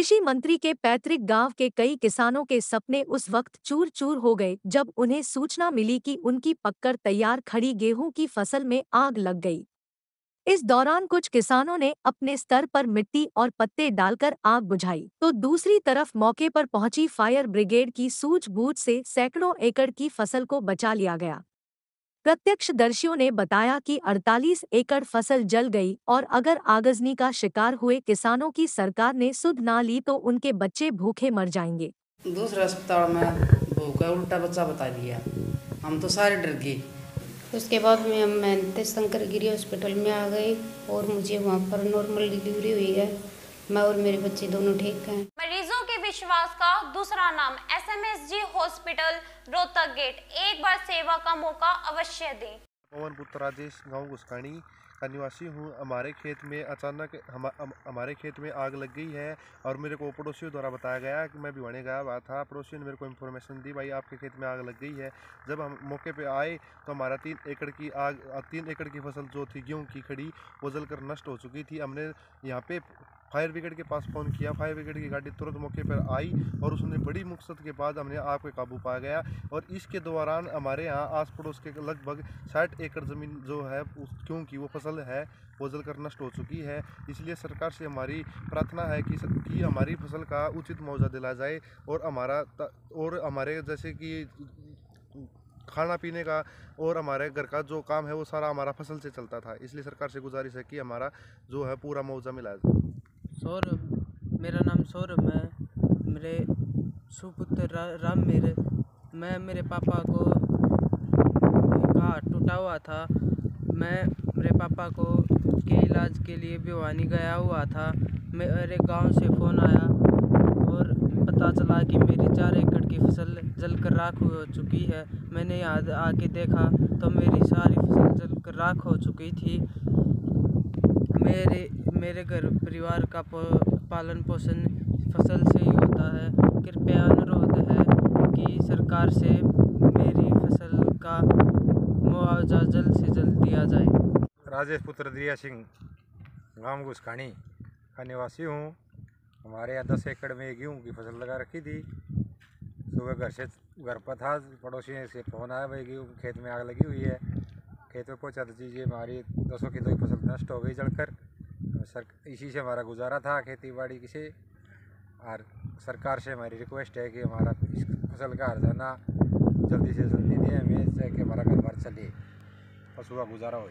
कृषि मंत्री के पैतृक गांव के कई किसानों के सपने उस वक्त चूर चूर हो गए जब उन्हें सूचना मिली कि उनकी पककर तैयार खड़ी गेहूं की फसल में आग लग गई। इस दौरान कुछ किसानों ने अपने स्तर पर मिट्टी और पत्ते डालकर आग बुझाई, तो दूसरी तरफ मौके पर पहुंची फायर ब्रिगेड की सूझबूझ से सैकड़ों एकड़ की फसल को बचा लिया गया। प्रत्यक्षदर्शियों ने बताया कि 48 एकड़ फसल जल गई और अगर आगजनी का शिकार हुए किसानों की सरकार ने सुध ना ली तो उनके बच्चे भूखे मर जाएंगे। दूसरे अस्पताल में भूखा उल्टा बच्चा बता दिया। हम तो सारे डर गए। उसके बाद में मैं शंकर गिरी हॉस्पिटल में आ गई और मुझे वहाँ पर नॉर्मल डिलीवरी हुई है। मैं और मेरे बच्चे दोनों ठीक हैं। मरीजों के विश्वास का दूसरा नाम एसएमएसजी हॉस्पिटल रोहतक गेट। एक बार सेवा का मौका अवश्य दें। पवन पुत्र राजेश, गांव घुसकानी का निवासी हूँ। हमारे खेत में अचानक हमारे खेत में आग लग गई है और मेरे को पड़ोसियों द्वारा बताया गया कि मैं भिवानी गया हुआ था। पड़ोसियों ने मेरे को इन्फॉर्मेशन दी, भाई आपके खेत में आग लग गई है। जब हम मौके पे आए तो हमारा 3 एकड़ की फसल जो थी गेहूँ की खड़ी, वो जलकर नष्ट हो चुकी थी। हमने यहाँ पे फायर ब्रिगेड के पास फ़ोन किया। फायर ब्रिगेड की गाड़ी तुरंत मौके पर आई और उसने बड़ी मुश्किल के बाद हमने आग पे काबू पा गया। और इसके दौरान हमारे यहाँ आस पड़ोस के लगभग 60 एकड़ ज़मीन जो है क्योंकि वो फसल है वो जलकर नष्ट हो चुकी है। इसलिए सरकार से हमारी प्रार्थना है कि हमारी फसल का उचित मुआवजा दिला जाए और हमारे जैसे कि खाना पीने का और हमारे घर का जो काम है वो सारा हमारा फसल से चलता था। इसलिए सरकार से गुजारिश है कि हमारा जो है पूरा मुआवजा मिला जाए। सौरभ, मेरा नाम सौरभ है। मेरे सुपुत्र राम मेरे पापा को हाथ टूटा हुआ था। मैं मेरे पापा को के इलाज के लिए भिवानी गया हुआ था। मेरे गांव से फ़ोन आया और पता चला कि मेरी 4 एकड़ की फसल जलकर राख हो चुकी है। मैंने यहाँ आके देखा तो मेरी सारी फसल जलकर राख हो चुकी थी। मेरे घर परिवार का पालन पोषण फसल से ही होता है। कृपया अनुरोध है कि सरकार से मेरी फसल का मुआवजा जल्द से जल्द दिया जाए। राजेश पुत्र दिया सिंह, गांव घुसकानी का निवासी हूँ। हमारे यहाँ 10 एकड़ में गेहूँ की फसल लगा रखी थी। सुबह घर पर था, पड़ोसी से फ़ोन आया, भाई गेहूँ खेत में आग लगी हुई है। खेत में पहुँचा तो चीज़ें हमारी 200 किलो की फसल नष्ट हो गई जलकर। इसी से हमारा गुजारा था खेती बाड़ी से। और सरकार से हमारी रिक्वेस्ट है कि हमारा इस फसल का हर्जाना जल्दी से जल्दी दें हमें, कि हमारा घर बार चले, पशु का गुजारा हो।